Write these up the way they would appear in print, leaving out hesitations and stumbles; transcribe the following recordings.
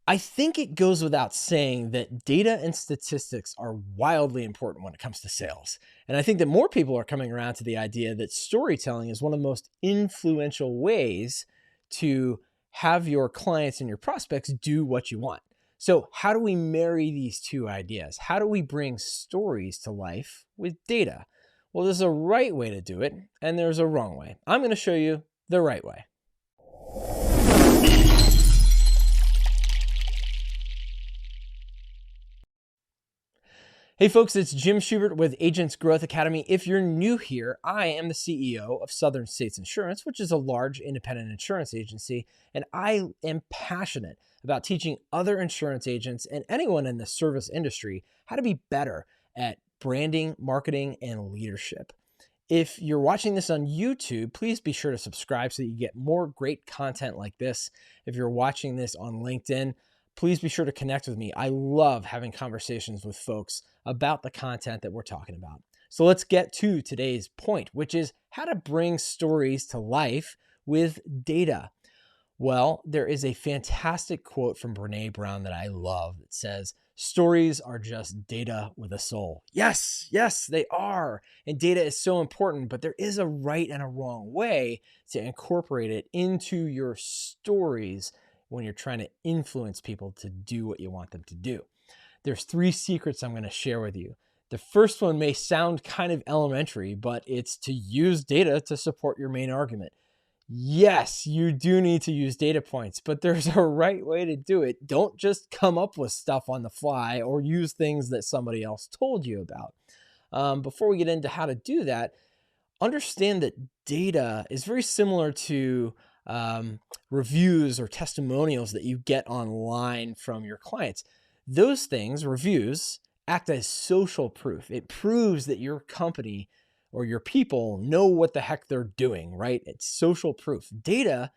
I think it goes without saying that data and statistics are wildly important when it comes to sales. And I think that more people are coming around to the idea that storytelling is one of the most influential ways to have your clients and your prospects do what you want. So, how do we marry these two ideas? How do we bring stories to life with data? Well, there's a right way to do it, and there's a wrong way. I'm going to show you the right way. Hey folks, it's Jim Schubert with Agents Growth Academy. If you're new here, I am the CEO of Southern States Insurance, which is a large independent insurance agency, and I am passionate about teaching other insurance agents and anyone in the service industry how to be better at branding, marketing, and leadership. If you're watching this on YouTube, please be sure to subscribe so that you get more great content like this. If you're watching this on LinkedIn, please be sure to connect with me. I love having conversations with folks about the content that we're talking about. So let's get to today's point, which is how to bring stories to life with data. Well, there is a fantastic quote from Brene Brown that I love. It says, "Stories are just data with a soul." Yes, they are. And data is so important, but there is a right and a wrong way to incorporate it into your stories when you're trying to influence people to do what you want them to do. There's 3 secrets I'm going to share with you. The first one may sound kind of elementary, but it's to use data to support your main argument. Yes, you do need to use data points, but there's a right way to do it. Don't just come up with stuff on the fly or use things that somebody else told you about. Before we get into how to do that, understand that data is very similar to reviews or testimonials that you get online from your clients. Those things, reviews, act as social proof. It proves that your company or your people know what the heck they're doing, right? It's social proof. Data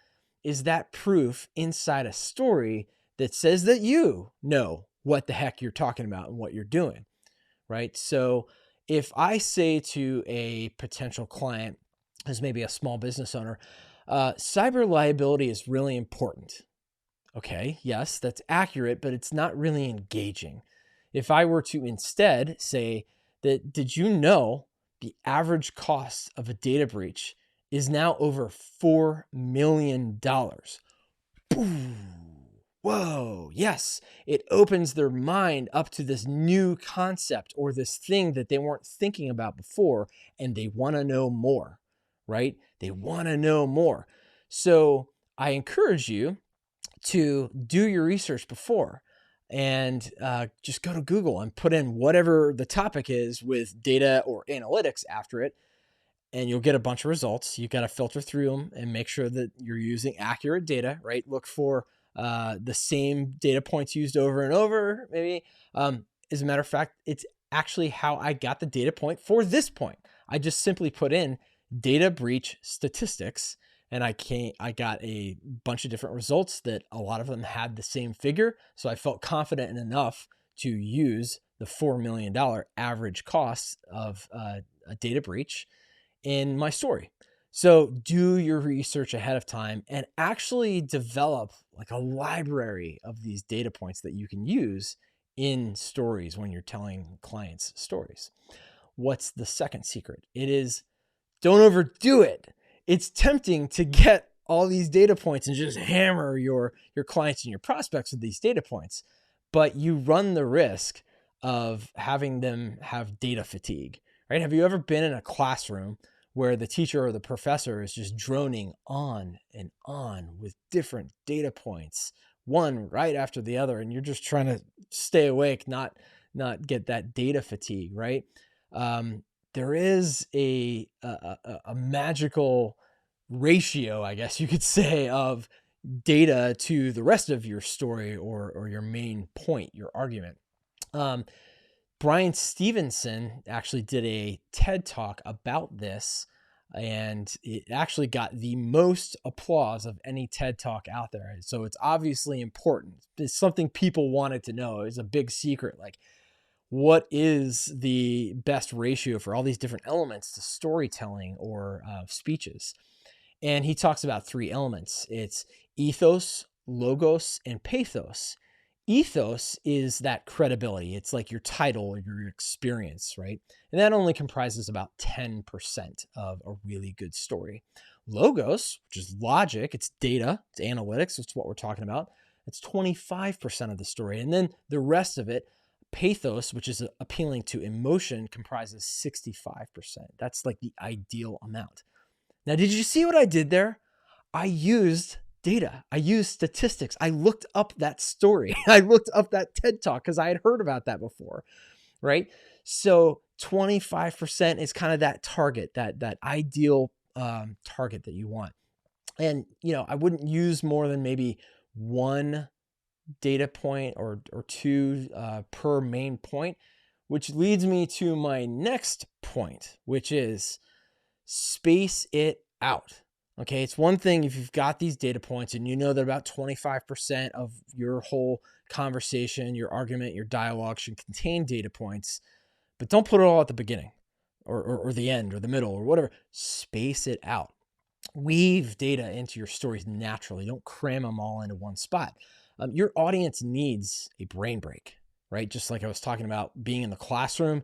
is that proof inside a story that says that you know what the heck you're talking about and what you're doing, right? So if I say to a potential client, who's maybe a small business owner, cyber liability is really important. Okay, yes, that's accurate, but it's not really engaging. If I were to instead say that, did you know the average cost of a data breach is now over $4 million? Boom. Whoa, yes, it opens their mind up to this new concept or this thing that they weren't thinking about before, and they want to know more, right? They want to know more. So I encourage you to do your research before and just go to Google and put in whatever the topic is with data or analytics after it, and you'll get a bunch of results. You got to filter through them and make sure that you're using accurate data, right? Look for the same data points used over and over, maybe. As a matter of fact, it's actually how I got the data point for this point. I just simply put in data breach statistics, and I got a bunch of different results that a lot of them had the same figure. So I felt confident enough to use the $4 million average cost of a data breach in my story. So do your research ahead of time and actually develop like a library of these data points that you can use in stories when you're telling clients stories. What's the second secret? It is, don't overdo it. It's tempting to get all these data points and just hammer your clients and your prospects with these data points, but you run the risk of having them have data fatigue, right? Have you ever been in a classroom where the teacher or the professor is just droning on and on with different data points, one right after the other, and you're just trying to stay awake, not get that data fatigue, right? There is a magical ratio, I guess you could say, of data to the rest of your story or your main point, your argument. Bryan Stevenson actually did a TED Talk about this, and it actually got the most applause of any TED Talk out there. So it's obviously important. It's something people wanted to know. It's a big secret. Like, what is the best ratio for all these different elements to storytelling or speeches? And he talks about 3 elements. It's ethos, logos, and pathos. Ethos is that credibility. It's like your title or your experience, right? And that only comprises about 10% of a really good story. Logos, which is logic, it's data, it's analytics, it's what we're talking about. It's 25% of the story. And then the rest of it, pathos, which is appealing to emotion, comprises 65%. That's like the ideal amount. Now, did you see what I did there? I used data. I used statistics. I looked up that story. I looked up that TED Talk because I had heard about that before, right? So 25% is kind of that target, that ideal target that you want. And, I wouldn't use more than maybe one data point or two per main point, which leads me to my next point, which is space it out. Okay, it's one thing if you've got these data points and you know that about 25% of your whole conversation, your argument, your dialogue should contain data points, but don't put it all at the beginning or the end or the middle or whatever. Space it out. Weave data into your stories naturally. Don't cram them all into one spot. Your audience needs a brain break, right? Just like I was talking about being in the classroom,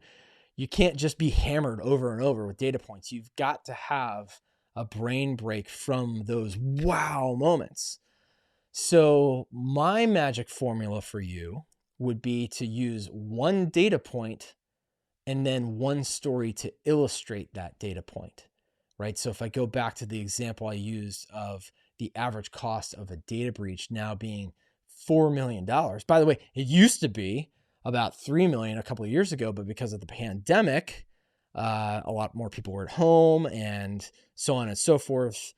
you can't just be hammered over and over with data points. You've got to have a brain break from those wow moments. So my magic formula for you would be to use one data point and then one story to illustrate that data point, right? So if I go back to the example I used of the average cost of a data breach now being $4 million. By the way, it used to be about $3 million a couple of years ago, but because of the pandemic, a lot more people were at home and so on and so forth.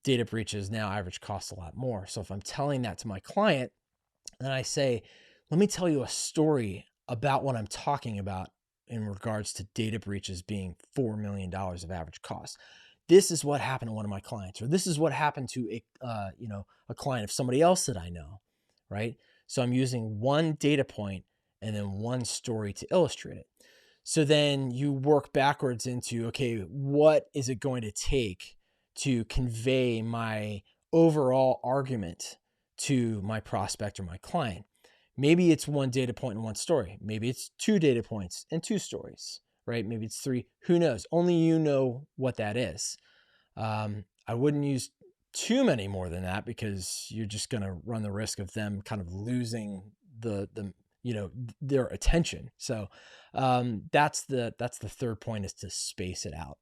Data breaches now average cost a lot more. So if I'm telling that to my client and I say, let me tell you a story about what I'm talking about in regards to data breaches being $4 million of average cost. This is what happened to one of my clients, or this is what happened to a client of somebody else that I know, right? So I'm using one data point and then one story to illustrate it. So then you work backwards into, okay, what is it going to take to convey my overall argument to my prospect or my client? Maybe it's one data point and one story. Maybe it's two data points and two stories, right? Maybe it's three. Who knows? Only you know what that is. I wouldn't use too many more than that because you're just going to run the risk of them kind of losing their attention. So that's the third point, is to space it out.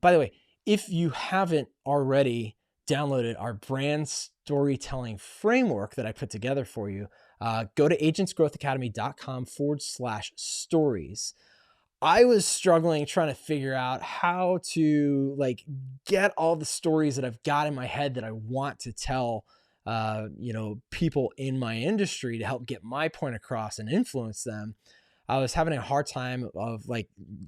By the way, if you haven't already downloaded our brand storytelling framework that I put together for you, go to agentsgrowthacademy.com/stories. I was struggling trying to figure out how to get all the stories that I've got in my head that I want to tell people in my industry to help get my point across and influence them. I was having a hard time of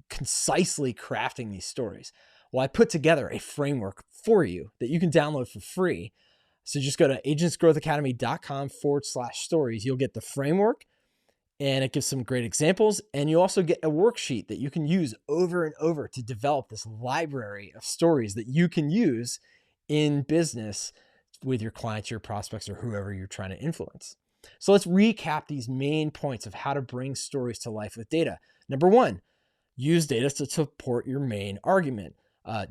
concisely crafting these stories. Well, I put together a framework for you that you can download for free. So just go to agentsgrowthacademy.com/stories. You'll get the framework and it gives some great examples. And you also get a worksheet that you can use over and over to develop this library of stories that you can use in business with your clients, your prospects, or whoever you're trying to influence. So let's recap these main points of how to bring stories to life with data. Number one, use data to support your main argument.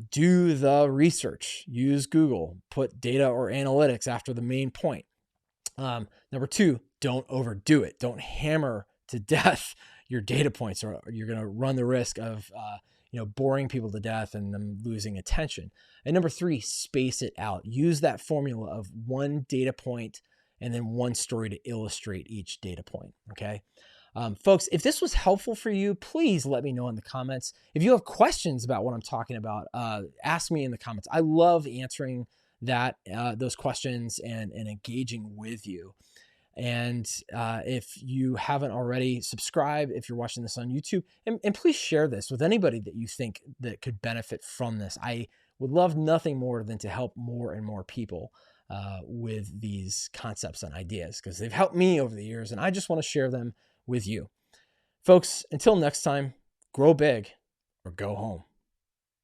Do the research, use Google, put data or analytics after the main point. Number two, don't overdo it. Don't hammer to death your data points, or you're going to run the risk of boring people to death and them losing attention. And number three, space it out. Use that formula of one data point and then one story to illustrate each data point. Okay. Folks, if this was helpful for you, please let me know in the comments. If you have questions about what I'm talking about, ask me in the comments. I love answering those questions and engaging with you. And if you haven't already, subscribe if you're watching this on YouTube, and please share this with anybody that you think that could benefit from this. I would love nothing more than to help more and more people with these concepts and ideas, because they've helped me over the years, and I just want to share them with you. Folks, until next time, grow big or go home.